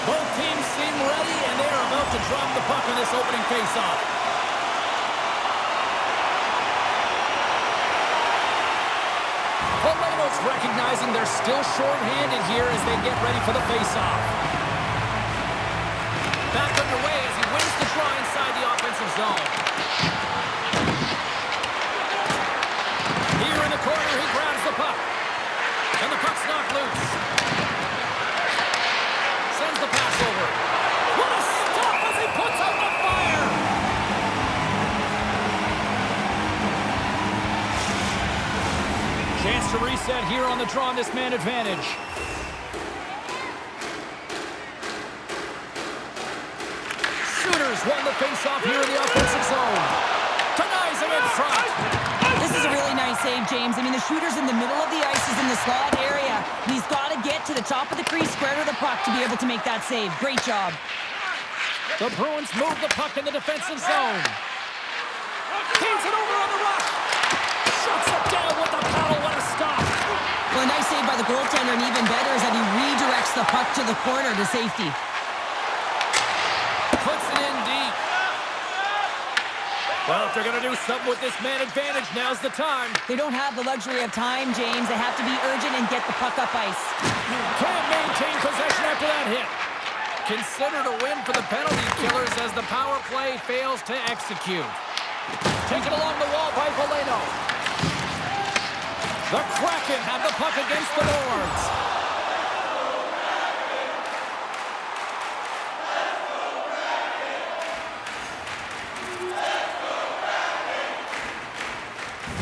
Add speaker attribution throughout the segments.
Speaker 1: Both teams seem ready, and they are about to drop the puck on this opening faceoff. Valeno's recognizing they're still short-handed here as they get ready for the faceoff. Back underway as he wins the draw inside the offensive zone. Here in the corner, he grabs the puck. And the puck's knocked loose. Sends the pass over. What a stop as he puts out the fire! Chance to reset here on the draw on this man advantage. Shooters won the faceoff here in the offensive zone. Denies him in front.
Speaker 2: This is a really nice save, James. I mean, the shooter's in the middle of the ice, is in the slot area. And he's got to get to the top of the crease, square to the puck to be able to make that save. Great job.
Speaker 1: The Bruins move the puck in the defensive zone. Feeds it over on the rush. Shuts it down with the paddle. What a stop.
Speaker 2: Well, a nice save by the goaltender, and even better is that he redirects the puck to the corner to safety.
Speaker 1: Puts it in deep. Well, if they're going to do something with this man advantage, now's the time.
Speaker 2: They don't have the luxury of time, James. They have to be urgent and get the puck up ice.
Speaker 1: Can't maintain possession after that hit. Considered a win for the penalty killers as the power play fails to execute. Taken along the wall by Valeno. The Kraken have the puck against the boards.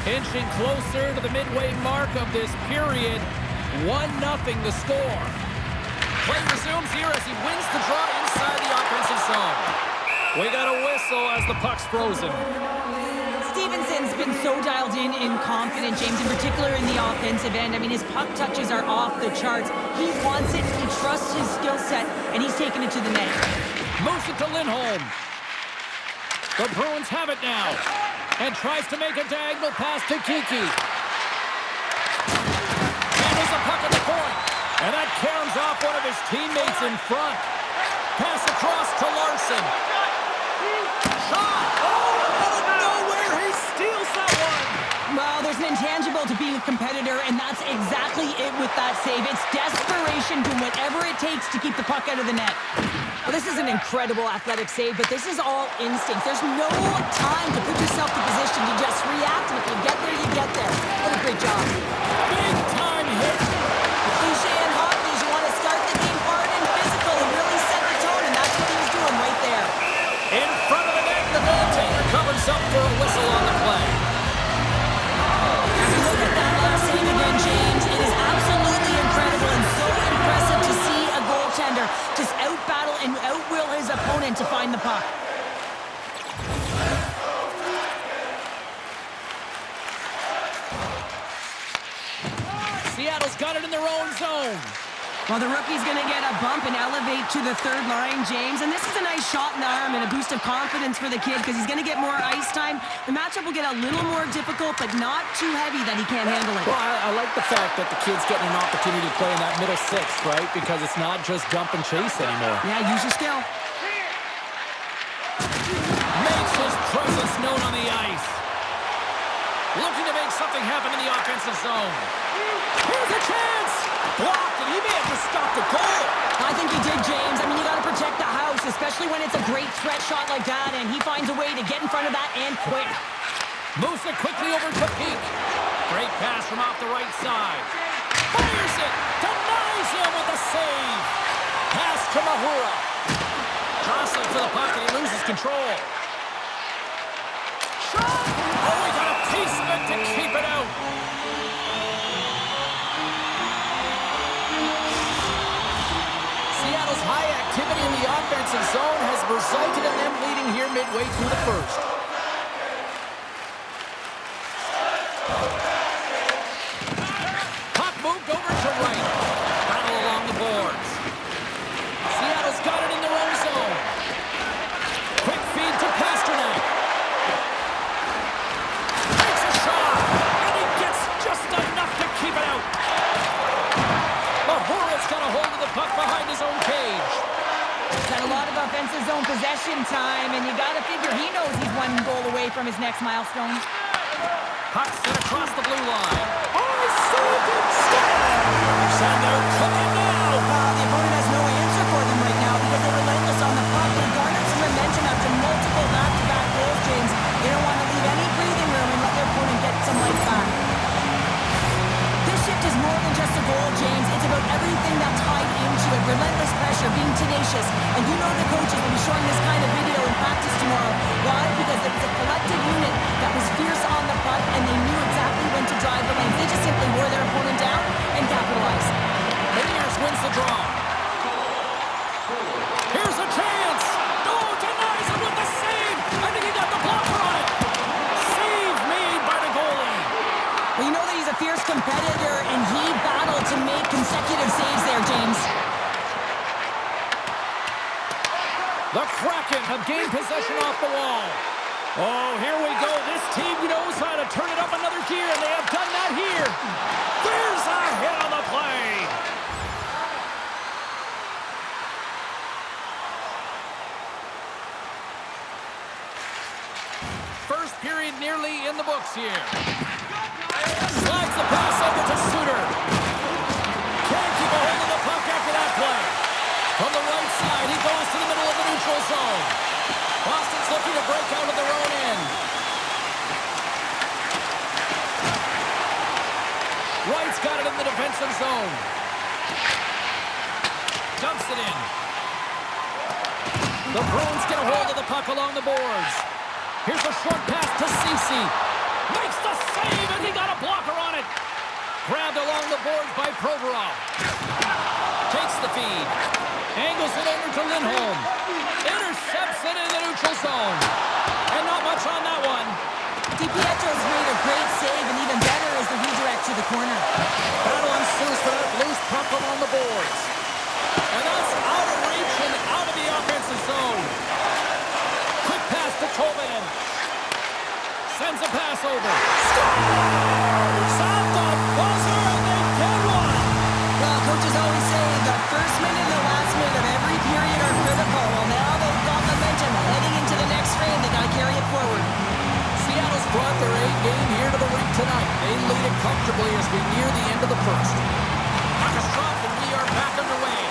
Speaker 1: Inching closer to the midway mark of this period. 1-0 the score. Play resumes here as he wins the draw inside the offensive zone. We got a whistle as the puck's frozen.
Speaker 2: Stevenson's been so dialed in confident, James, in particular in the offensive end. I mean, his puck touches are off the charts. He wants it, he trusts his skill set, and he's taking it to the net.
Speaker 1: Moves it to Lindholm. The Bruins have it now. And tries to make a diagonal pass to Kiki. Handles the puck at the point. And that caroms off one of his teammates in front. Pass across to Larson. Shot! Oh, out of nowhere, he steals that one!
Speaker 2: Well, there's an intangible to being a competitor, and that's exactly it with that save. It's desperation, doing whatever it takes to keep the puck out of the net. Well, this is an incredible athletic save, but this is all instinct. There's no time to put yourself in position to just react, and if you get there, you get there. What a great job.
Speaker 1: Big time hit.
Speaker 2: The cliche in hockey is you want to start the game hard and physical and really set the tone, and that's what he was doing right there.
Speaker 1: In front of the net, the goaltender covers up for a whistle on the play.
Speaker 2: As we look at that last save again, James, it is absolutely incredible and so impressive to see a goaltender just out-battle and out-will his opponent to find the puck.
Speaker 1: Seattle's got it in their own zone.
Speaker 2: Well, the rookie's going to get a bump and elevate to the third line, James. And this is a nice shot in the arm and a boost of confidence for the kid because he's going to get more ice time. The matchup will get a little more difficult, but not too heavy that he can't handle it.
Speaker 1: Well, I like the fact that the kid's getting an opportunity to play in that middle sixth, right? Because it's not just dump and chase anymore.
Speaker 2: Yeah, use your skill.
Speaker 1: Makes his presence known on the ice. Looking to make something happen in the offensive zone. Here's a chance! Blocked, and he may have just stopped a goal.
Speaker 2: I think he did, James. I mean, you got to protect the house, especially when it's a great threat shot like that, and he finds a way to get in front of that and quick.
Speaker 1: Moves it quickly over to Peak. Great pass from off the right side. Fires it! Denies him with a save! Pass to Mahura. Jostling for the puck, and he loses control. Shot! Oh, he got a piece of it to keep it out. Seattle's high activity in the offensive zone has resulted in them leading here midway through the first. Puck moved over to right. Battle along the boards. Seattle's got it in their own zone. Quick feed to Pasternak. Makes a shot, and he gets just enough to keep it out. Mahura's got a hold of the puck behind his own cage.
Speaker 2: a lot of offensive zone possession time, and you got to figure he knows he's one goal away from his next milestone.
Speaker 1: Puck sent across the blue line. Oh, Stephen scores! And they're cooking now!
Speaker 2: The opponent has no answer for them right now because they're relentless on the puck. They garnered some momentum after multiple back-to-back goals, James. They don't want to leave any breathing room and let their opponent get some life back. This shift is more than just a goal, James. It's about everything that tied into it. Relentless pressure, being tenacious. And you know the coaches will be showing this kind of video in practice tomorrow. Why? Because it was a collective unit that was fierce on the puck, and they knew exactly when to drive the lanes. They just simply wore their opponent down and capitalized.
Speaker 1: Beniers wins the draw. Here's a chance. Oh, denies it with the save. I think he got the blocker on it. Save made by the goalie.
Speaker 2: Well, you know that he's a fierce competitor, and he battled to make consecutive saves there, James.
Speaker 1: The Kraken have gained possession off the wall. Oh, here we go. This team knows how to turn it up another gear, and they have done that here. There's a hit on the play. First period nearly in the books here. Slides the pass over to Suter. Can't keep a hold of the puck after that play. From the right side, he goes to the middle of the neutral zone. Boston's looking to break out of their own end. Wright's got it in the defensive zone. Dumps it in. The Bruins get a hold of the puck along the boards. Here's a short pass to Ceci. Makes the save, and he got a blocker on it. Grabbed along the boards by Provorov. Takes the feed. Angles it over to Lindholm. Intercepts it in the neutral zone. And not much on that one.
Speaker 2: DiPietro's made a great save, and even better is the redirect to the corner.
Speaker 1: Battle ensues for that loose puck along the boards. And that's out of reach and out of the offensive zone. Quick pass to Tolvanen. Sends a pass over. Scores! At the buzzer, and they get one!
Speaker 2: Well, coaches always say the first minute and the last minute of every period are critical. Well, now they've got momentum heading into the next frame. They got to carry it forward.
Speaker 1: Seattle's brought their A game here to the rink tonight. They lead it comfortably as we near the end of the first. Puck is dropped, and we are back underway.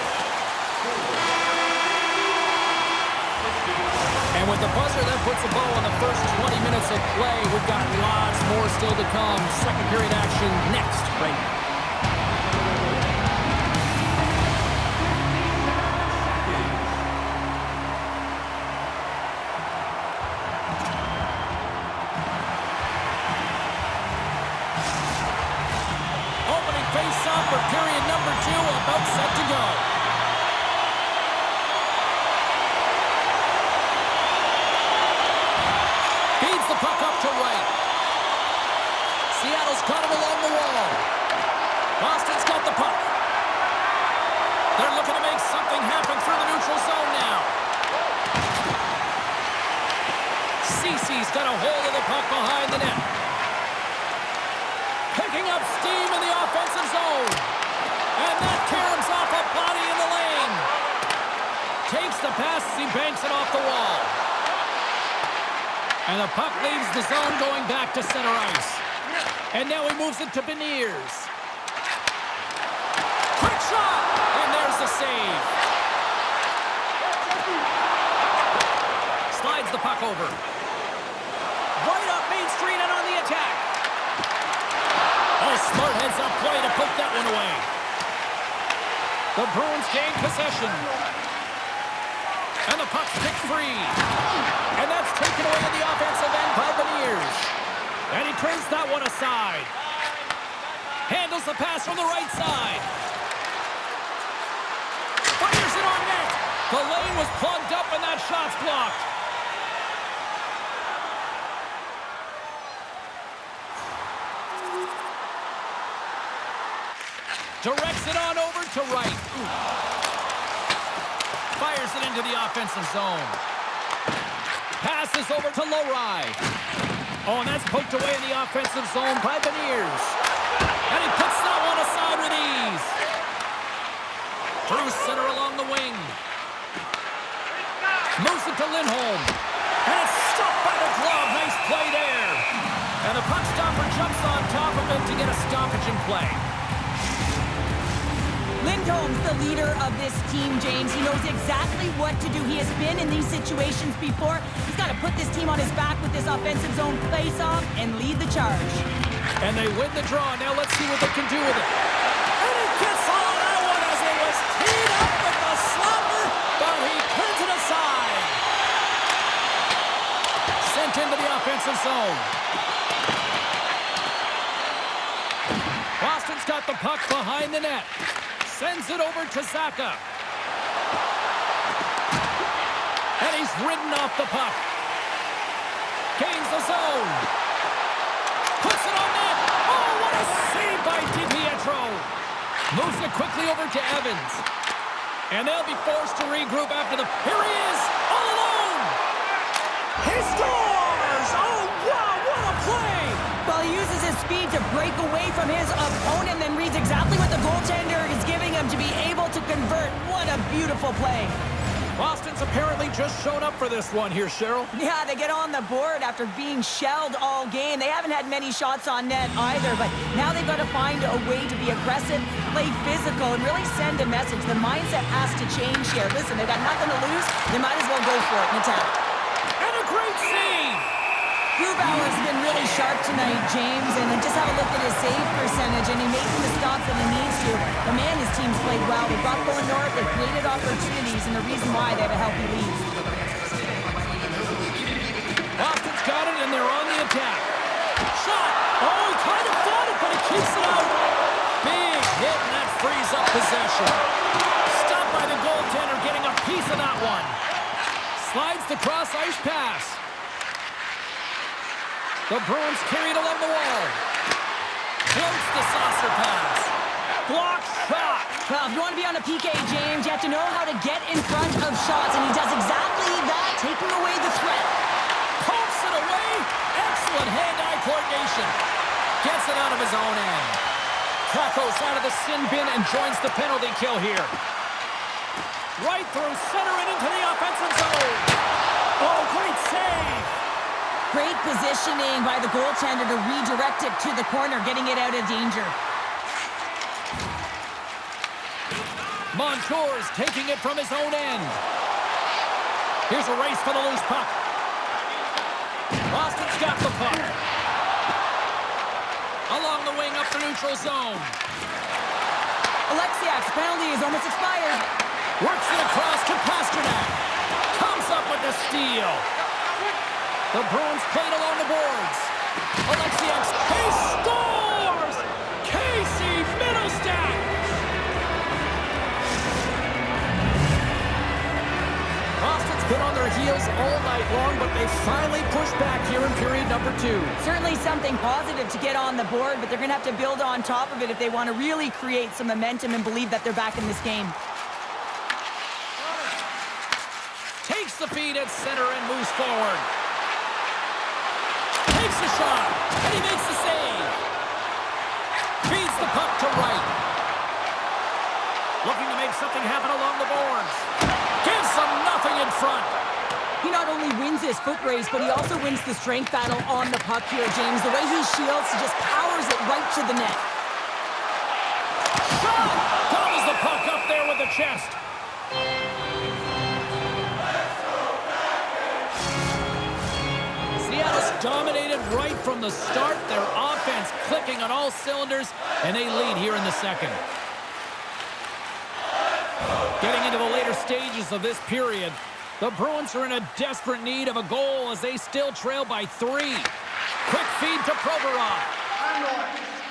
Speaker 1: And with the buzzer, that puts a bow on the first 20 minutes of play. We've got lots more still to come. Second period action next, right now. Opening face-off for period number 2, about set to go. Feeds the puck up to right. Seattle's got him along the wall. Boston's got the puck. They're looking to make something happen through the neutral zone now. Ceci's got a hold of the puck behind the net. Picking up steam in the offensive zone. And that caroms off a body in the lane. Takes the pass as he banks it off the wall. And the puck leaves the zone going back to center ice. And now he moves it to Beniers. Quick shot! And there's the save. Slides the puck over. Right up Main Street and on the attack. Oh, smart heads-up play to put that one away. The Bruins gain possession. And the puck's kicked free. And that's taken away in the offensive end by Beniers. And he turns that one aside. Handles the pass from the right side. Fires it on net. The lane was plugged up and that shot's blocked. Directs it on over to right. Fires it into the offensive zone. Passes over to Lowry. Oh, and that's poked away in the offensive zone by Beniers. And he puts that one aside with ease. Through center along the wing. Moves it to Lindholm. And it's stopped by the glove. Nice play there. And the puck stopper jumps on top of it to get a stoppage in play.
Speaker 2: Lindholm's the leader of this team, James. He knows exactly what to do. He has been in these situations before. He's got to put this team on his back with this offensive zone face-off and lead the charge.
Speaker 1: And they win the draw. Now let's see what they can do with it. And he gets on that one as it was teed up with the slapper, but he turns it aside. Sent into the offensive zone. Boston's got the puck behind the net. Sends it over to Zacha. And he's ridden off the puck. Gains the zone. Puts it on net. Oh, what a save by DiPietro. Moves it quickly over to Evans. And they'll be forced to regroup after the... Here he is, all alone. He scores! Oh, wow, what a play!
Speaker 2: Well, he uses his speed to break away from his opponent, then reads exactly what the goaltender is giving him to be able to convert. What a beautiful play.
Speaker 1: Boston's apparently just shown up for this one here, Cheryl.
Speaker 2: Yeah, they get on the board after being shelled all game. They haven't had many shots on net either, but now they've got to find a way to be aggressive, play physical, and really send a message. The mindset has to change here. Listen, they've got nothing to lose. They might as well go for it and attack.
Speaker 1: And a great save!
Speaker 2: Grubauer's been really sharp tonight, James, and just have a look at his save percentage, and he makes the stops that he needs to. The man, his team's played well. They've got going north, they've created opportunities, and the reason why they have a healthy lead.
Speaker 1: Boston's got it, and they're on the attack. Shot! Oh, he kind of fought it, but he keeps it out. Big hit, and that frees up possession. Stopped by the goaltender, getting a piece of that one. Slides the cross-ice pass. The Bruins carried along the wall. Floats the saucer pass. Block shot.
Speaker 2: Well, if you want to be on a PK, James, you have to know how to get in front of shots, and he does exactly that, taking away the threat.
Speaker 1: Pumps it away. Excellent hand-eye coordination. Gets it out of his own end. Kakos out of the sin bin and joins the penalty kill here. Right through center and into the offensive zone. Oh, great save.
Speaker 2: Great positioning by the goaltender to redirect it to the corner, getting it out of danger.
Speaker 1: Montour's taking it from his own end. Here's a race for the loose puck. Boston's got the puck. Along the wing up the neutral zone.
Speaker 2: Alexiak's penalty is almost expired.
Speaker 1: Works it across to Pasternak. Comes up with the steal. The Bruins played along the boards. Alexiak, he scores! Casey Mittelstadt! Boston's been on their heels all night long, but they finally pushed back here in period number 2.
Speaker 2: Certainly something positive to get on the board, but they're going to have to build on top of it if they want to really create some momentum and believe that they're back in this game.
Speaker 1: Takes the feed at center and moves forward. Takes the shot, and he makes the save. Feeds the puck to right. Looking to make something happen along the boards. Gives them nothing in front.
Speaker 2: He not only wins his foot race, but he also wins the strength battle on the puck here, James. The way he shields, he just powers it right to the net.
Speaker 1: Shot! Gobbles the puck up there with the chest. Seattle's dominated right from the start. Their offense clicking on all cylinders, and they lead here in the second. Getting into the later stages of this period, the Bruins are in a desperate need of a goal as they still trail by 3. Quick feed to Provorov.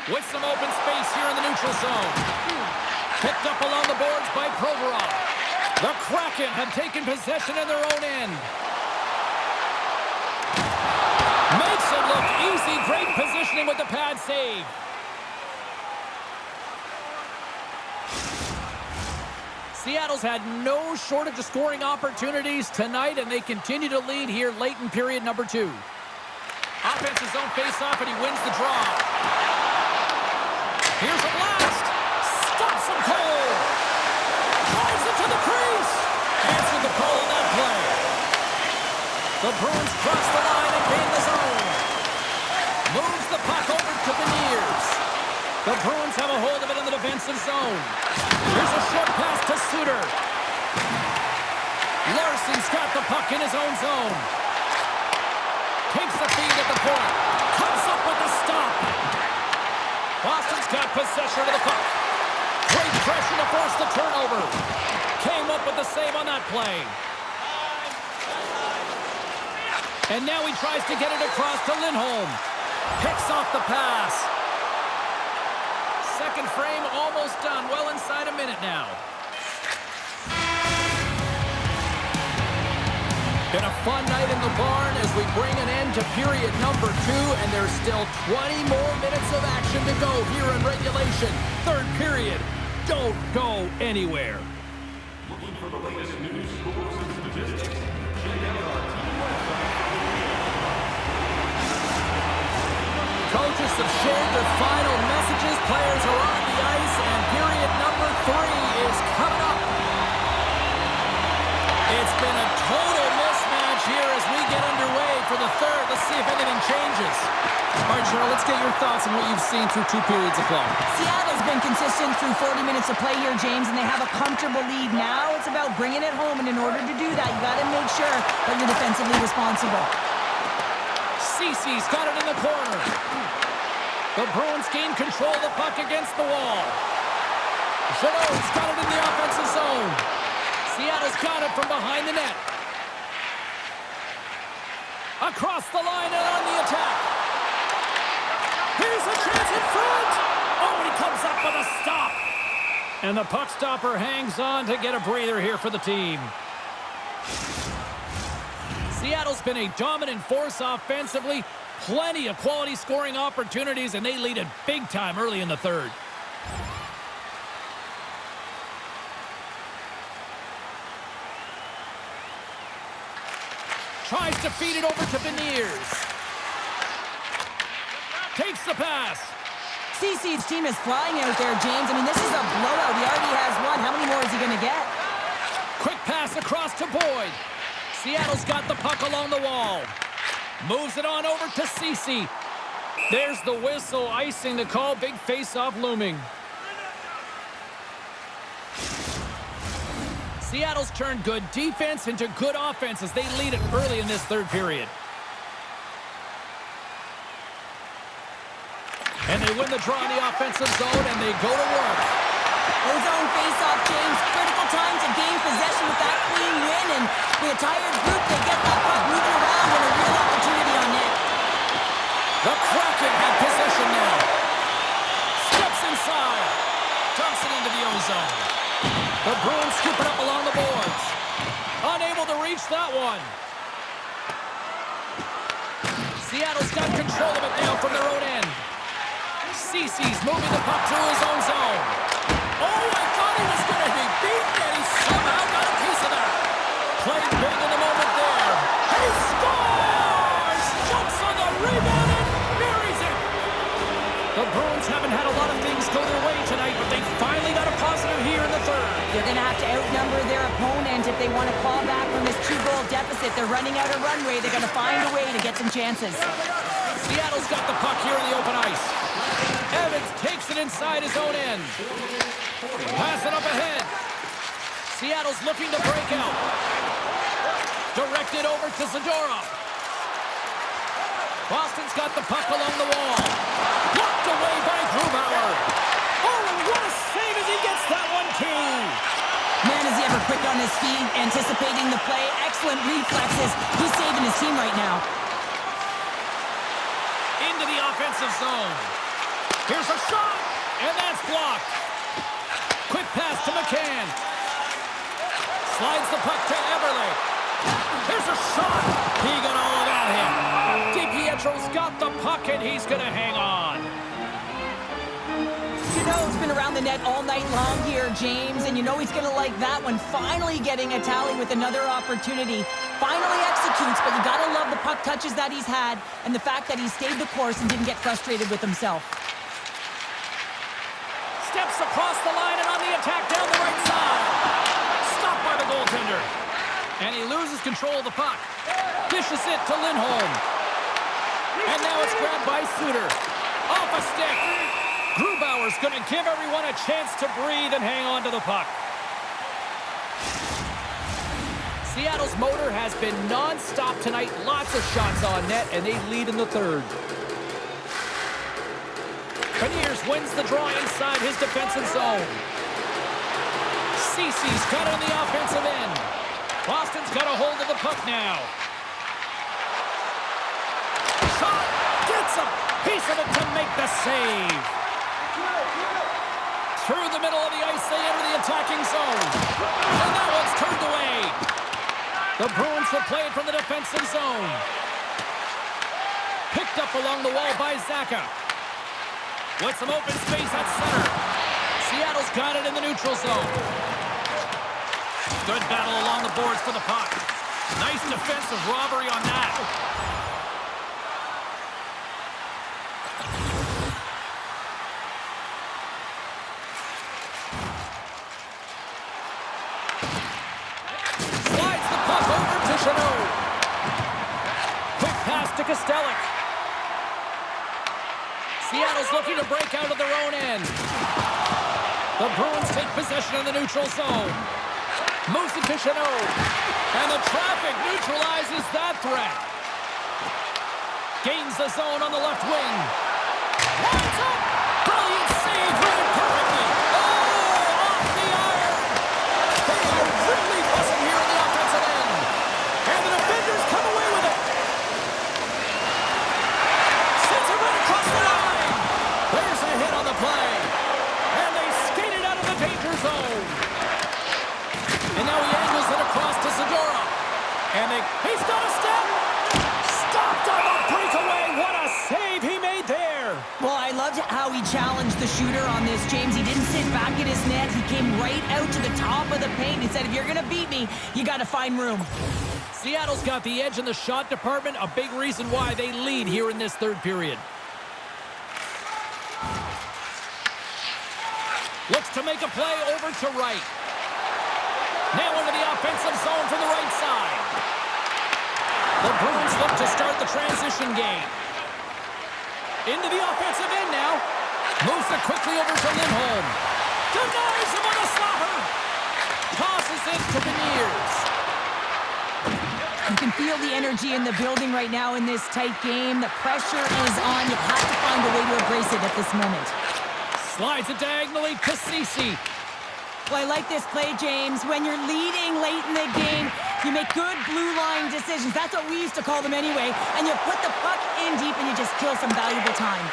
Speaker 1: With some open space here in the neutral zone. Picked up along the boards by Provorov. The Kraken have taken possession in their own end. Makes it look easy. Great positioning with the pad save. Seattle's had no shortage of scoring opportunities tonight, and they continue to lead here late in period number 2. Offensive zone face-off, and he wins the draw. Here's a blast. Stops him cold. Drives it to the crease. Answered the call on that play. The Bruins cross the line and gain the zone. Moves the puck over to Beniers. The Bruins have a hold of it in the defensive zone. Here's a short pass to Suter. Larson's got the puck in his own zone. Takes the feed at the point. Comes up with the stop. Boston's got possession of the puck. Great pressure to force the turnover. Came up with the save on that play. And now he tries to get it across to Lindholm. Picks off the pass. Second frame almost done. Well inside a minute now. Been a fun night in the barn as we bring an end to period number 2, and there's still 20 more minutes of action to go here in regulation. Third period. Don't go anywhere.
Speaker 3: Looking for the latest news, scores, and statistics? Check out our team website.
Speaker 1: Coaches have shared their final messages. Players are on the ice, and period number 3 is coming up. It's been a total mismatch here as we get underway for the third. Let's see if anything changes. All right, Cheryl, let's get your thoughts on what you've seen through 2 periods of play.
Speaker 2: Seattle's been consistent through 40 minutes of play here, James, and they have a comfortable lead. Now it's about bringing it home, and in order to do that, you got to make sure that you're defensively responsible.
Speaker 1: Cece's got it in the corner. The Bruins gain control of the puck against the wall. Jeannot's got it in the offensive zone. Seattle's got it from behind the net. Across the line and on the attack. Here's a chance in front. Oh, and he comes up with a stop. And the puck stopper hangs on to get a breather here for the team. Seattle's been a dominant force offensively. Plenty of quality scoring opportunities, and they lead it big time early in the third. Tries to feed it over to Beniers. Takes the pass.
Speaker 2: Cece's team is flying out there, James. I mean, this is a blowout. He already has one. How many more is he going to get?
Speaker 1: Quick pass across to Boyd. Seattle's got the puck along the wall. Moves it on over to Cece. There's the whistle, icing the call. Big face-off looming. Seattle's turned good defense into good offense as they lead it early in this third period. And they win the draw in the offensive zone, and they go to work.
Speaker 2: Ozone face-off, James. Critical time to gain possession with that clean win, and with a tired group, they get that puck moving around and a real opportunity on net.
Speaker 1: The Kraken have possession now. Steps inside. Dumps it into the ozone. The Bruins scoop it up along the boards. Unable to reach that one. Seattle's got control of it now from their own end. Cece's moving the puck through his own zone. Oh, I thought he was going to be beaten, and he somehow got a piece of that. Played big in the moment there. He scores! Jumps on the rebound and buries it. The Bruins haven't had a lot of things go their way tonight, but they finally got a positive here in the third.
Speaker 2: They're going to have to outnumber their opponent if they want to claw back from this 2-goal deficit. They're running out of runway. They're going to find a way to get some chances.
Speaker 1: Seattle's got the puck here in the open ice. Evans takes it inside his own end. Pass it up ahead. Seattle's looking to break out. Directed over to Zadorov. Boston's got the puck along the wall. Blocked away by Grubauer. Oh, and what a save as he gets that one, too.
Speaker 2: Man, is he ever quick on his feet, anticipating the play. Excellent reflexes. He's saving his team right now.
Speaker 1: Into the offensive zone. Here's a shot, and that's blocked. Quick pass to McCann. Slides the puck to Eberle. There's a shot. He got all of that hit. DiPietro's got the puck, and he's going to hang on.
Speaker 2: Jeannot's been around the net all night long here, James, and you know he's going to like that one. Finally getting a tally with another opportunity. Finally executes, but you got to love the puck touches that he's had and the fact that he stayed the course and didn't get frustrated with himself.
Speaker 1: Steps across the line and on the attack down the right side. Stopped by the goaltender. And he loses control of the puck. Dishes it to Lindholm. And now it's grabbed by Suter. Off a stick. Grubauer's going to give everyone a chance to breathe and hang on to the puck. Seattle's motor has been non-stop tonight. Lots of shots on net, and they lead in the third. Beniers wins the draw inside his defensive zone. Cece's got it in the offensive end. Boston's got a hold of the puck now. Shot! Gets a piece of it to make the save. Through the middle of the ice, they enter the attacking zone. And that one's turned away. The Bruins will play it from the defensive zone. Picked up along the wall by Zacha. With some open space at center. Seattle's got it in the neutral zone. Good battle along the boards for the puck. Nice defensive robbery on that. Slides the puck over to Chanot. Quick pass to Kostelic. Seattle's looking to break out of their own end. The Bruins take possession in the neutral zone. Moves it to Chanot. And the traffic neutralizes that threat. Gains the zone on the left wing. Lines up. Brilliant save. Read it perfectly. Oh, off the iron. They are really buzzing here in the offensive end. And the defenders come away with it. Sends it right across the line. There's a hit on the play. And they skate it out of the danger zone. And now he angles it across to Zadorov. And he's got a step. Stopped on the breakaway. What a save he made there.
Speaker 2: Well, I loved how he challenged the shooter on this, James. He didn't sit back at his net. He came right out to the top of the paint. He said, if you're going to beat me, you got to find room.
Speaker 1: Seattle's got the edge in the shot department. A big reason why they lead here in this third period. Looks to make a play over to right. Now into the offensive zone from the right side. The Bruins look to start the transition game. Into the offensive end now. Moves it quickly over to Lindholm. Denies him on a slapper. Tosses it to Beniers.
Speaker 2: You can feel the energy in the building right now in this tight game. The pressure is on. You have to find a way to embrace it at this moment.
Speaker 1: Slides it diagonally to Cece.
Speaker 2: Well, I like this play, James. When you're leading late in the game, you make good blue line decisions. That's what we used to call them anyway. And you put the puck in deep and you just kill some valuable time.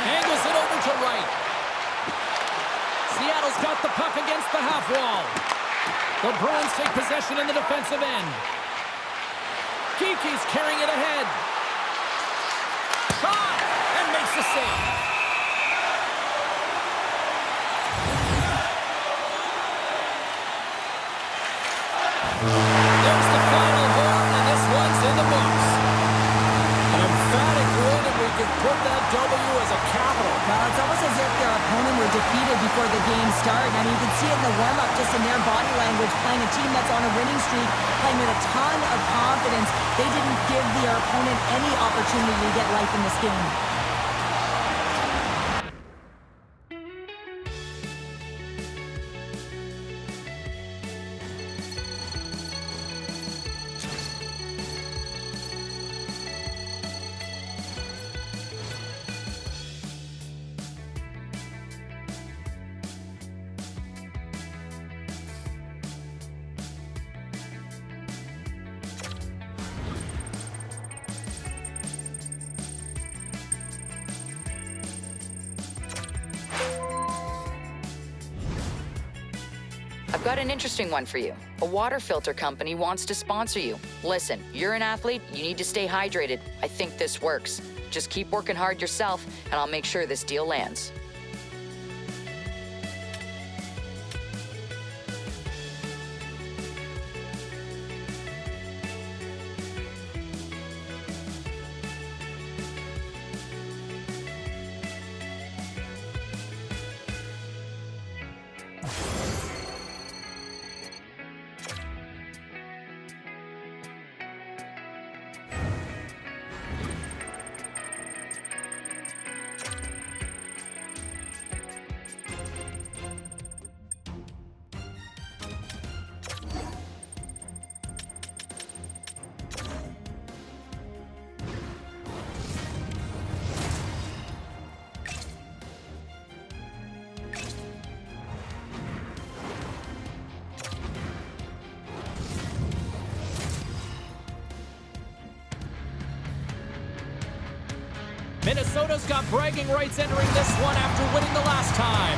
Speaker 1: Angles it over to right. Seattle's got the puck against the half wall. The Bruins take possession in the defensive end. Kiki's carrying it ahead. Shot! And makes the save. There's the final horn, and this one's in the books. An emphatic win, and we can put that W as a capital.
Speaker 2: Well, it's almost as if their opponent were defeated before the game started. I mean, you can see it in the warm-up, just in their body language, playing a team that's on a winning streak, playing with a ton of confidence. They didn't give their opponent any opportunity to get life in this game.
Speaker 4: I've got an interesting one for you. A water filter company wants to sponsor you. Listen, you're an athlete, you need to stay hydrated. I think this works. Just keep working hard yourself, and I'll make sure this deal lands.
Speaker 1: Minnesota's got bragging rights entering this one after winning the last time.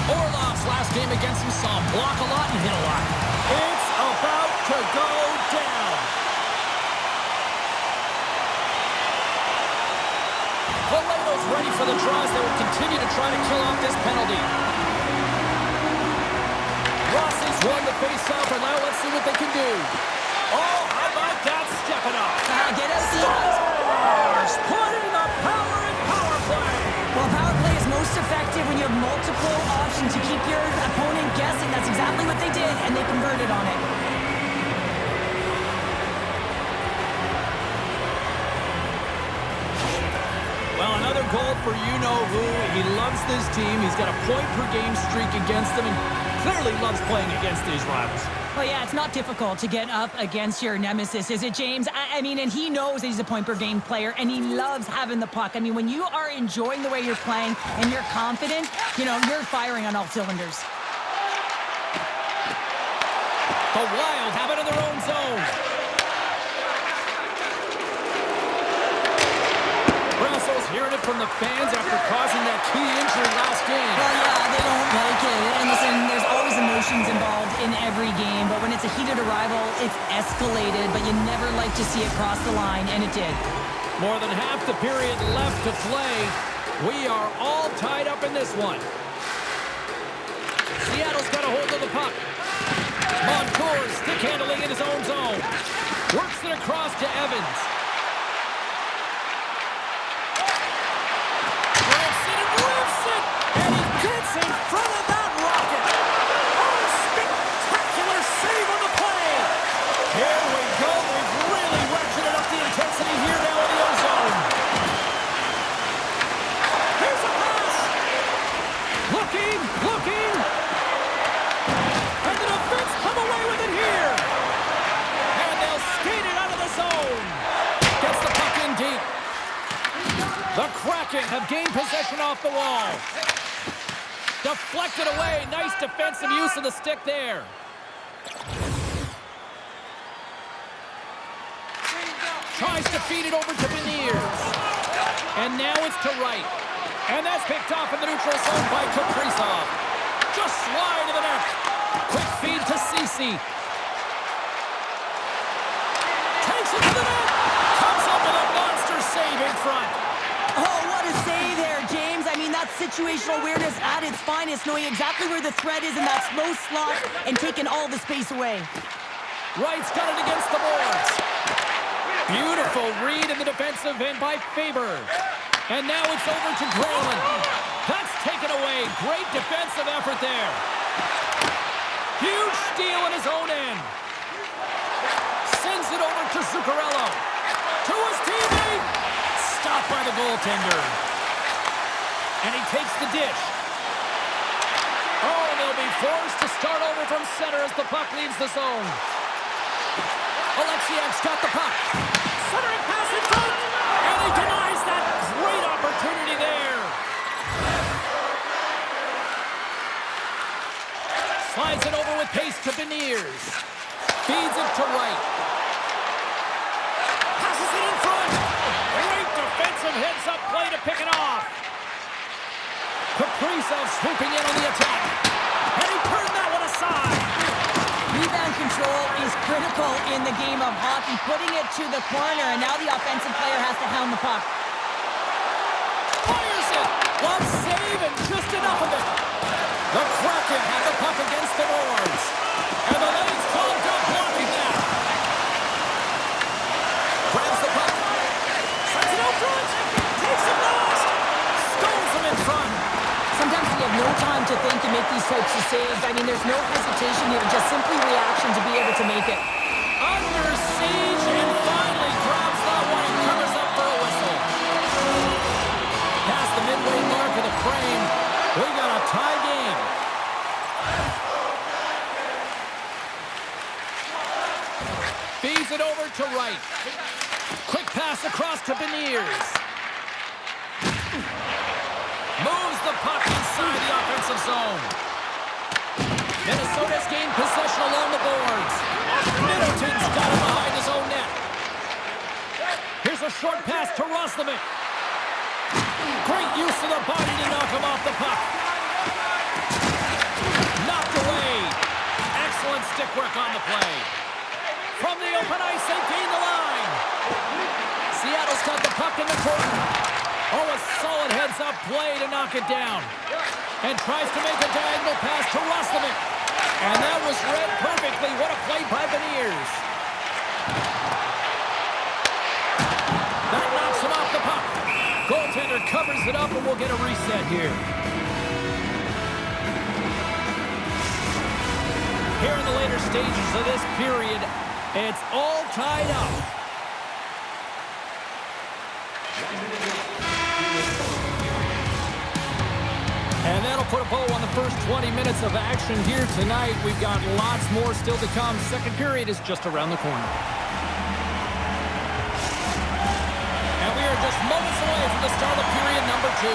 Speaker 1: Orlov's last game against him saw him block a lot and hit a lot. It's about to go down. Valeto's ready for the draws. They will continue to try to kill off this penalty. Rossi's won the face-off, and now let's see what they can do. Oh, how about that stepping up?
Speaker 2: Get out the
Speaker 1: Stars putting the power in power play.
Speaker 2: Well, power play is most effective when you have multiple options to keep your opponent guessing. That's exactly what they did, and they converted on it.
Speaker 1: Well, another goal for you-know-who. He loves this team. He's got a point-per-game streak against them and clearly loves playing against these rivals.
Speaker 2: Well, yeah, it's not difficult to get up against your nemesis, is it, James? I mean, and he knows that he's a point-per-game player, and he loves having the puck. I mean, when you are enjoying the way you're playing and you're confident, you know, you're firing on all cylinders.
Speaker 1: The Wild have it in their own zone. Brasso's hearing it from the fans after causing that key injury last game.
Speaker 2: Well, yeah, they don't like it. And listen, there's always emotions involved in every game, but when it's a heated arrival, it's escalated, but you never like to see it cross the line, and it did.
Speaker 1: More than half the period left to play. We are all tied up in this one. Seattle's got a hold of the puck. Montour stick handling in his own zone. Works it across to Evans. And he gets in front of that rocket. Oh, spectacular save on the play. Here we go. We've really ratcheted up the intensity here now in the ozone. Here's a pass. Looking. And the defense come away with it here. And they'll skate it out of the zone. Gets the puck in deep. The Kraken have gained possession off the wall. Deflected away. Nice defensive use of the stick there. Tries to feed it over to Beniers. And now it's to Wright. And that's picked off in the neutral zone by Kaprizov. Just slide to the net. Quick feed to Ceci. Takes it to the net. Comes up with a monster save in front.
Speaker 2: Oh, what a save there, James. I mean, that's situational awareness at its finest, knowing exactly where the threat is in that slow slot and taking all the space away.
Speaker 1: Wright's got it against the boards. Beautiful read in the defensive end by Faber. And now it's over to Granlund. That's taken away. Great defensive effort there. Huge steal in his own end. Sends it over to Zuccarello. To his teammate. Stopped by the goaltender. And he takes the dish. Oh, they'll be forced to start over from center as the puck leaves the zone. Alexiak's got the puck. Centering pass in front. And he denies that great opportunity there. Slides it over with pace to Beniers. Feeds it to Wright. Passes it in front. Great defensive heads-up play to pick it off. Kaprizov swooping in on the attack. And he turned that one aside.
Speaker 2: Rebound control is critical in the game of hockey, putting it to the corner, and now the offensive player has to hound the puck.
Speaker 1: Fires it. One save and just enough of it. The Kraken have the puck against the boards. And the legs clogged up blocking that. Grabs the puck. Sends it out front. Takes it last. Stones him in front.
Speaker 2: Sometimes you have no time to think to make these types of saves. I mean, there's no hesitation here, just simply reaction to be able to make it.
Speaker 1: Under siege and finally grabs that one and covers up for a whistle. Past the midway mark of the frame, we got a tie game. Feeds it over to Wright. Quick pass across to Beniers. Moves the puck inside the offensive zone. Minnesota's gained possession along the boards. Middleton's got it behind his own net. Here's a short pass to Roslovic. Great use of the body to knock him off the puck. Knocked away. Excellent stick work on the play. From the open ice, they gain the line. Seattle's got the puck in the corner. Oh, a solid heads-up play to knock it down. And tries to make a diagonal pass to Roslovic. And that was read perfectly. What a play by Beniers. That knocks him off the puck. Goaltender covers it up, and we'll get a reset here. Here in the later stages of this period, it's all tied up. And that'll put a bow on the first 20 minutes of action here tonight. We've got lots more still to come. Second period is just around the corner. And we are just moments away from the start of period number 2.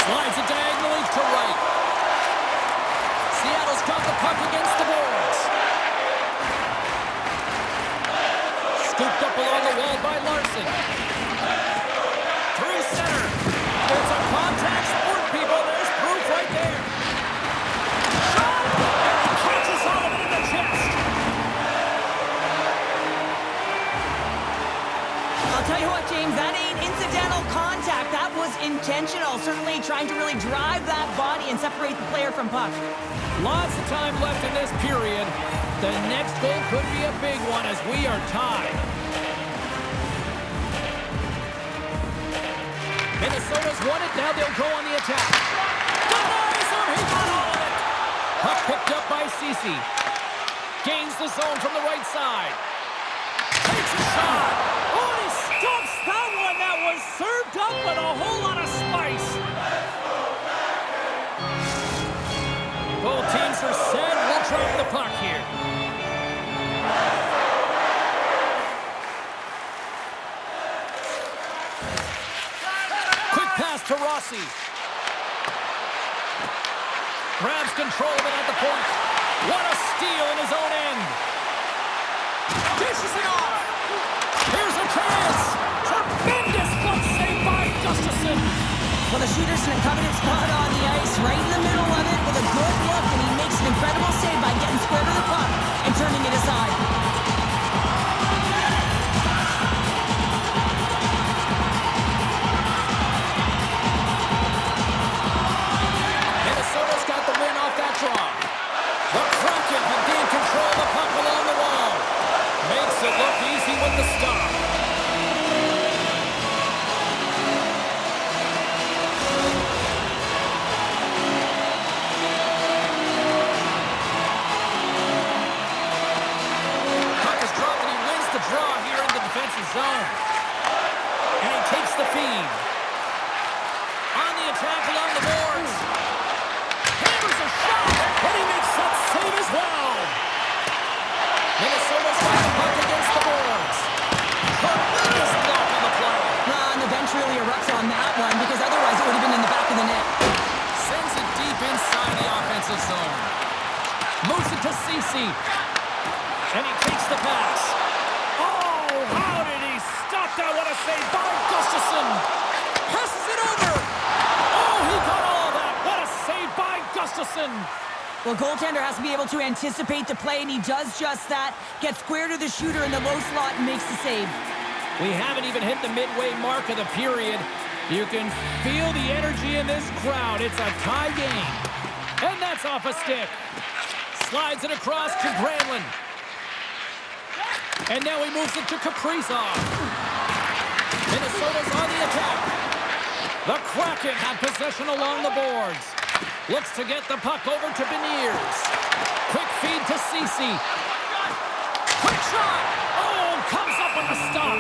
Speaker 1: Slides it diagonally to right. Seattle's got the puck against the boards. Scooped up along the wall by Larson. Through center. It's a contact sport, people. There's proof right there. Shot! And he catches Sullivan in the chest.
Speaker 2: I'll tell you what, James, that ain't incidental contact. That was intentional. Certainly trying to really drive that body and separate the player from puck.
Speaker 1: Lots of time left in this period. The next goal could be a big one as we are tied. Minnesota's won it. Now they'll go on the attack. Denies him. He got all of it. Puck picked up by Ceci. Gains the zone from the right side. Takes a shot. Oh, he stops that one. That was served up with a whole lot of spice. Both teams are set. We'll drop the puck here. Quick pass to Rossi. Grabs control of it at the point. What a steal in his own end. Dishes it off. Here's a chance. Tremendous glove save by Gustafsson.
Speaker 2: Well, the shooter's in a coveted spot on the ice, right in the middle of it with a good look, and he makes an incredible save by getting square to the puck and turning it aside.
Speaker 1: Minnesota's got the win off that draw. The Kraken have gained control of the puck along the wall. Makes it look easy with the stop. Zone. And he takes the feed. On the attack along the boards. Hammers a shot, and he makes that save as well. Minnesota's got the puck against the boards. Tremendous block on the play.
Speaker 2: And the bench really erupts on that one, because otherwise it would have been in the back of the net.
Speaker 1: Sends it deep inside the offensive zone. Moves it to Ceci. And he takes the pass. That what a save by Gustafsson. Passes it over. Oh, he got all of that. What a save by Gustafsson.
Speaker 2: Well, goaltender has to be able to anticipate the play, and he does just that. Gets square to the shooter in the low slot and makes the save.
Speaker 1: We haven't even hit the midway mark of the period. You can feel the energy in this crowd. It's a tie game. And that's off a stick. Slides it across to Granlund. And now he moves it to Kaprizov. Minnesota's on the attack. The Kraken have possession along the boards. Looks to get the puck over to Beniers. Quick feed to Ceci. Quick shot. Oh, comes up with a stop.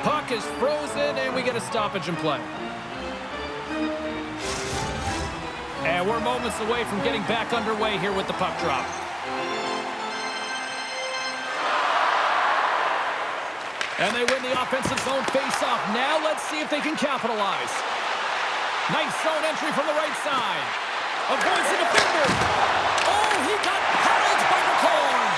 Speaker 1: Puck is frozen, and we get a stoppage in play. And we're moments away from getting back underway here with the puck drop. And they win the offensive zone face-off. Now let's see if they can capitalize. Nice zone entry from the right side. Avoids the defender. Oh, he got paddled by McCorn.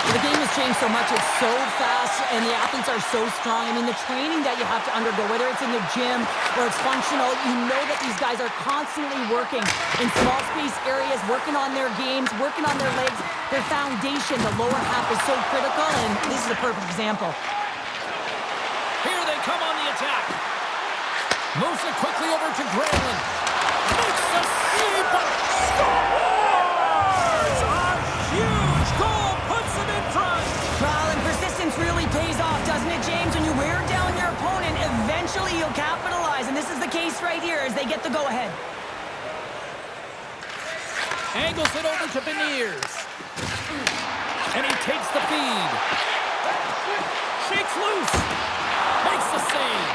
Speaker 2: The game has changed so much. It's so fast, and the athletes are so strong. I mean, the training that you have to undergo, whether it's in the gym or it's functional, you know that these guys are constantly working in small space areas, working on their games, working on their legs. Their foundation, the lower half, is so critical, and this is a perfect example.
Speaker 1: Here they come on the attack. Moves it quickly over to Granlund. Makes the save, but scores! A huge goal puts them in front.
Speaker 2: Well, and persistence really pays off, doesn't it, James? When you wear down your opponent, eventually you'll capitalize, and this is the case right here as they get the go-ahead.
Speaker 1: Angles it over to Beniers. And he takes the feed. Shakes loose. Makes the save.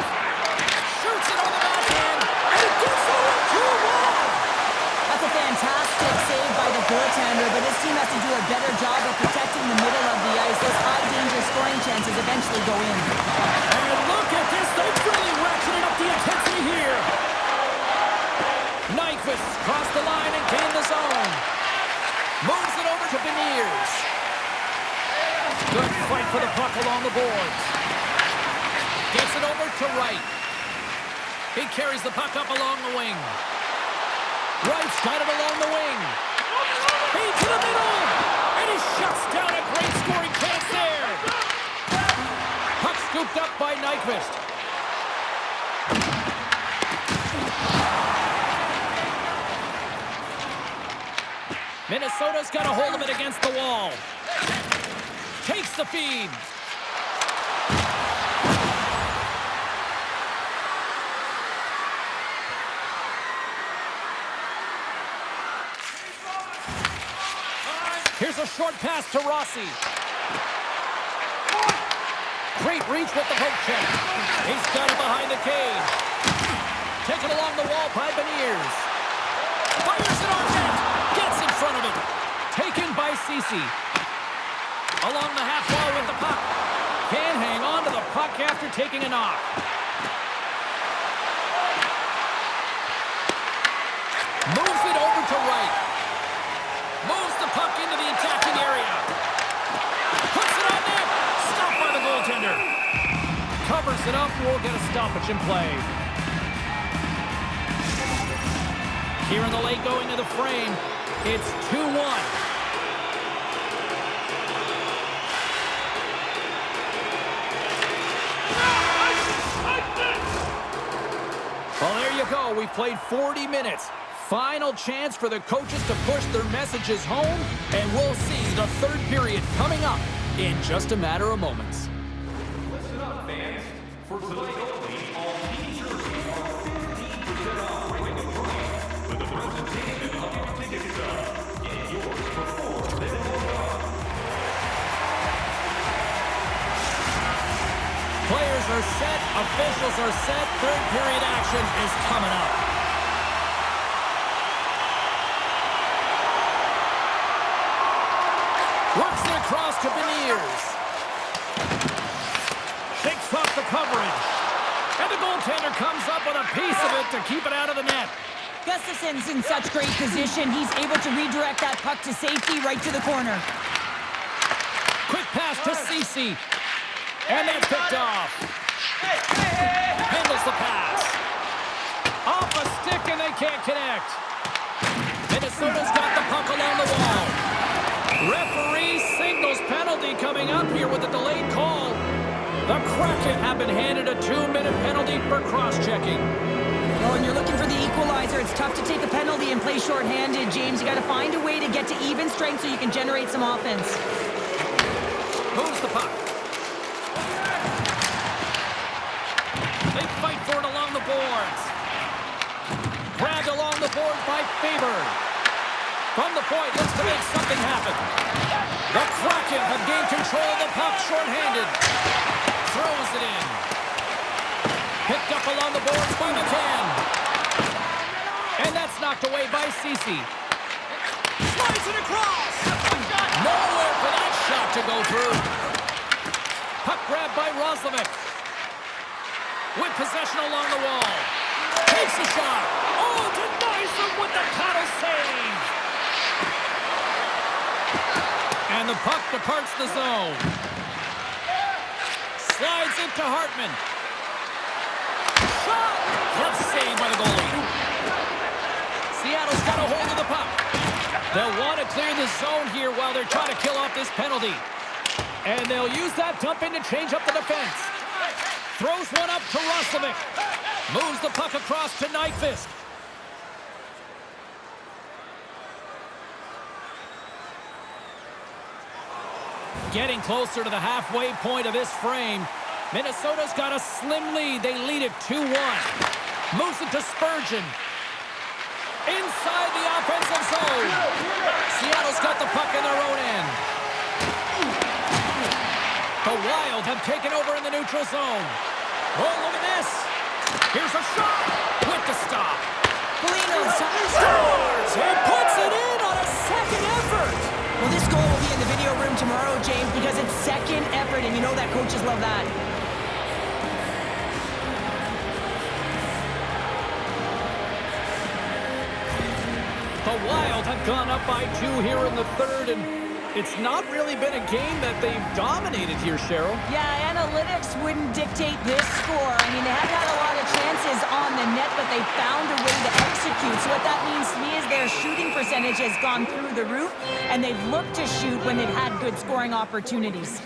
Speaker 1: Shoots it on the backhand. And it gets over 2-1.
Speaker 2: That's a fantastic save by the goaltender, but his team has to do a better job of protecting the middle of the ice. Those high-danger scoring chances eventually go in.
Speaker 1: And look at this. They've really ratcheted up the intensity here. Nyquist crossed the line and gained the zone. Moves it over to Beniers. Good fight for the puck along the boards. Gets it over to Wright. He carries the puck up along the wing. Wright's got it along the wing. He to the middle. And he shuts down a great scoring chance there. Puck scooped up by Nyquist. Minnesota's got a hold of it against the wall. Takes the feed. Here's a short pass to Rossi. Great reach with the poke check. He's got it behind the cage. Taken along the wall by Beniers. Fires it on net. Gets in front of it. Taken by Ceci. Along the half wall with the puck. Can't hang on to the puck after taking a knock. Moves it over to Wright. Moves the puck into the attacking area. Puts it on net. Stopped by the goaltender. Covers it up. We'll get a stoppage in play. Here in the late going to the frame. It's 2-1. Well, there you go. We've played 40 minutes. Final chance for the coaches to push their messages home, and we'll see the third period coming up in just a matter of moments.
Speaker 3: Listen up, fans. For tonight only, all team jerseys are 15% off rating of price with the presentation of your ticket stub. Get yours before they roll up.
Speaker 1: Players are set, officials are set, third period action is coming up. Works it across to Beniers. Shakes off the coverage. And the goaltender comes up with a piece of it to keep it out of the net.
Speaker 2: Gustafson's in such great position. He's able to redirect that puck to safety right to the corner.
Speaker 1: Quick pass to Ceci. And that's picked off. Handles the pass. Off a stick and they can't connect. Minnesota's got the puck along the wall. Referee signals penalty coming up here with a delayed call. The Kraken have been handed a 2-minute penalty for cross-checking.
Speaker 2: Well, when you're looking for the equalizer, it's tough to take a penalty and play shorthanded, James. You got to find a way to get to even strength so you can generate some offense.
Speaker 1: Moves the puck. They fight for it along the boards. Grabbed along the board by Faber. From the point, looks to make something happen. The Kraken have gained control of the puck shorthanded. Throws it in. Picked up along the boards by McCann. And that's knocked away by Ceci. Slides it across. Nowhere for that shot to go through. Puck grabbed by Roslovic. With possession along the wall. Takes the shot. Oh, denies him with the paddle save. And the The puck departs the zone. Slides it to Hartman. Shot! Tough save by the goalie. Seattle's got a hold of the puck. They'll want to clear the zone here while they're trying to kill off this penalty. And they'll use that dump in to change up the defense. Throws one up to Roslovic. Moves the puck across to Nyquist. Getting closer to the halfway point of this frame. Minnesota's got a slim lead. They lead it 2-1. Moves it to Spurgeon. Inside the offensive zone. Seattle's got the puck in their own end. The Wild have taken over in the neutral zone. Oh, look at this. Here's a shot with the stop.
Speaker 2: Foligno
Speaker 1: Scores! He puts it in on a second effort.
Speaker 2: Well, this goal will be in the video room tomorrow, James, because it's second effort, and you know that coaches love that.
Speaker 1: The Wild have gone up by 2 here in the third, and it's not really been a game that they've dominated here, Cheryl.
Speaker 2: Yeah, analytics wouldn't dictate this score. I mean, they haven't had a lot of chances on the net, but they found a way to execute. So what that means to me is their shooting percentage has gone through the roof, and they've looked to shoot when they've had good scoring opportunities.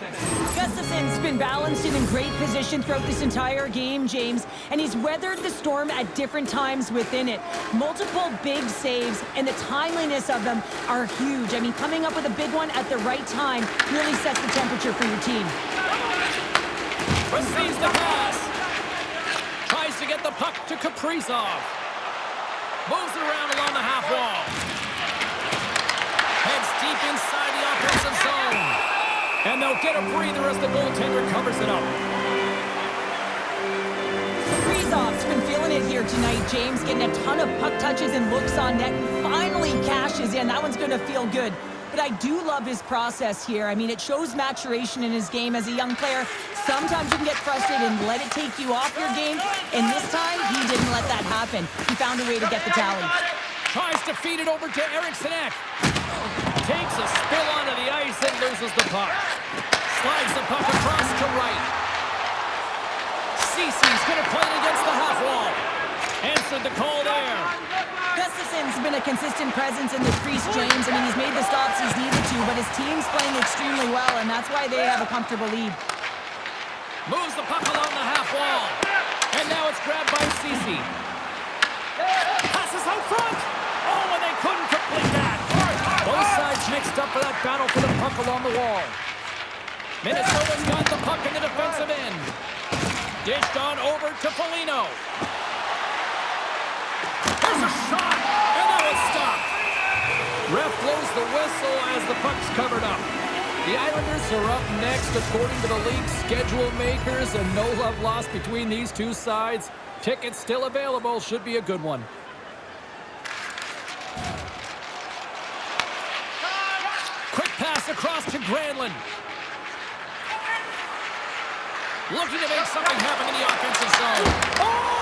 Speaker 2: Gustafson's been balanced and in great position throughout this entire game, James, and he's weathered the storm at different times within it. Multiple big saves, and the timeliness of them are huge. I mean, coming up with a big one at the right time really sets the temperature for your team.
Speaker 1: Receives the pass. Tries to get the puck to Kaprizov. Moves it around along the half wall. Heads deep inside the offensive zone. And they'll get a breather as the goaltender covers it up.
Speaker 2: Kaprizov's been feeling it here tonight, James, getting a ton of puck touches and looks on net, and finally cashes in. That one's going to feel good. But I do love his process here. I mean, it shows maturation in his game as a young player. Sometimes you can get frustrated and let it take you off your game. And this time, he didn't let that happen. He found a way to get the tally.
Speaker 1: Tries to feed it over to Eriksson Ek. Takes a spill onto the ice and loses the puck. Slides the puck across to right. Cece's going to play it against the half wall. Answered the call there.
Speaker 2: Gustafson's been a consistent presence in the crease, James. I mean, he's made the stops he's needed to, but his team's playing extremely well, and that's why they have a comfortable lead.
Speaker 1: Moves the puck along the half wall. And now it's grabbed by Cece. Passes out front. Oh, and they couldn't complete that. Both sides mixed up for that battle for the puck along the wall. Minnesota's got the puck in the defensive end. Dished on over to Foligno. There's a shot, and that was stopped. Ref blows the whistle as the puck's covered up. The Islanders are up next according to the league schedule makers, and no love lost between these two sides. Tickets still available. Should be a good one. Quick pass across to Granlund. Looking to make something happen in the offensive zone. Oh!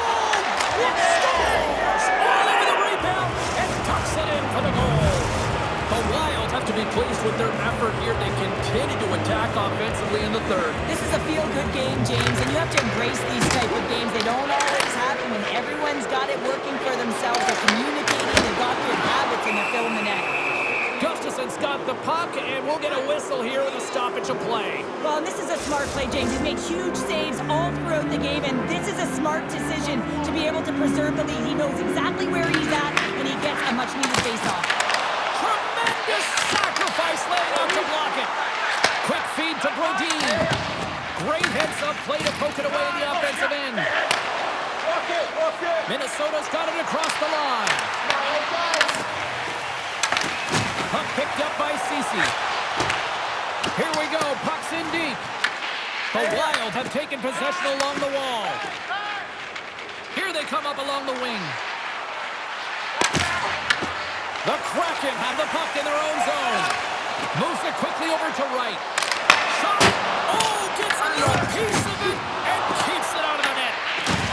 Speaker 1: It scores! All over the rebound and tucks it in for the goal. The Wild have to be pleased with their effort here. They continue to attack offensively in the third.
Speaker 2: This is a feel-good game, James, and you have to embrace these type of games. They don't always happen when everyone's got it working for themselves. They're communicating, they've got good habits, and they're filling the net.
Speaker 1: Gustafson's got the puck, and we'll get a whistle here with a stoppage of play.
Speaker 2: Well, and this is a smart play, James. He's made huge saves all throughout the game, and this is a smart decision to be able to preserve the lead. He knows exactly where he's at, and he gets a much-needed face-off.
Speaker 1: Tremendous sacrifice laying out to block it. Quick feed to Brodin. Great heads-up play to poke it away in the offensive end. Minnesota's got it across the line. Puck picked up by Cece. Here we go. Puck's in deep. The Wild have taken possession along the wall. Here they come up along the wing. The Kraken have the puck in their own zone. Moves it quickly over to right. Shot. Oh, gets under a piece of it and keeps it out of the net.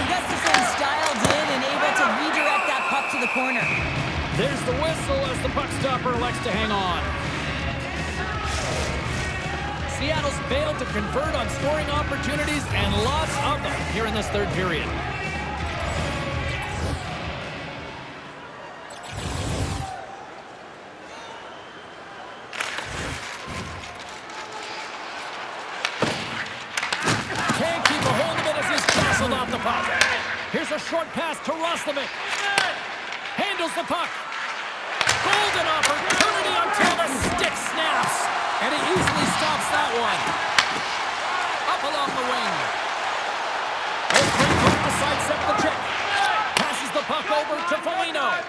Speaker 2: Gustafson's dialed in and able to redirect that puck to the corner.
Speaker 1: There's the whistle as the puck stopper elects to hang on. Seattle's failed to convert on scoring opportunities, and lots of them here in this third period. Can't keep a hold of it as he's jostled off the puck. Here's a short pass to Roslovic. Handles the puck. Golden opportunity until the stick snaps. And he easily stops that one. Up along the wing. Oakland to sidestep the check. Passes the puck over to Foligno.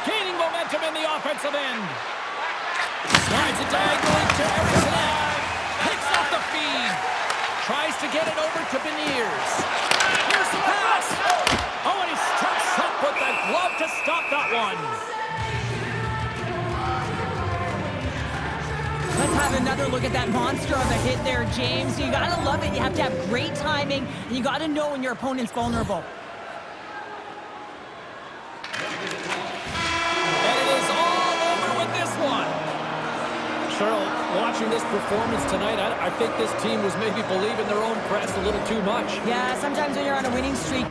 Speaker 1: Gaining momentum in the offensive end. Slides it diagonally to Eriksson. Picks off the feed. Tries to get it over to Beniers. Here's the pass. Oh, and he steps up with the glove to stop that one.
Speaker 2: Let's have another look at that monster of a hit there, James. You gotta love it. You have to have great timing, and you gotta know when your opponent's vulnerable.
Speaker 1: And it is all over with this one. Cheryl, watching this performance tonight, I think this team was maybe believing their own press a little too much.
Speaker 2: Yeah, sometimes when you're on a winning streak,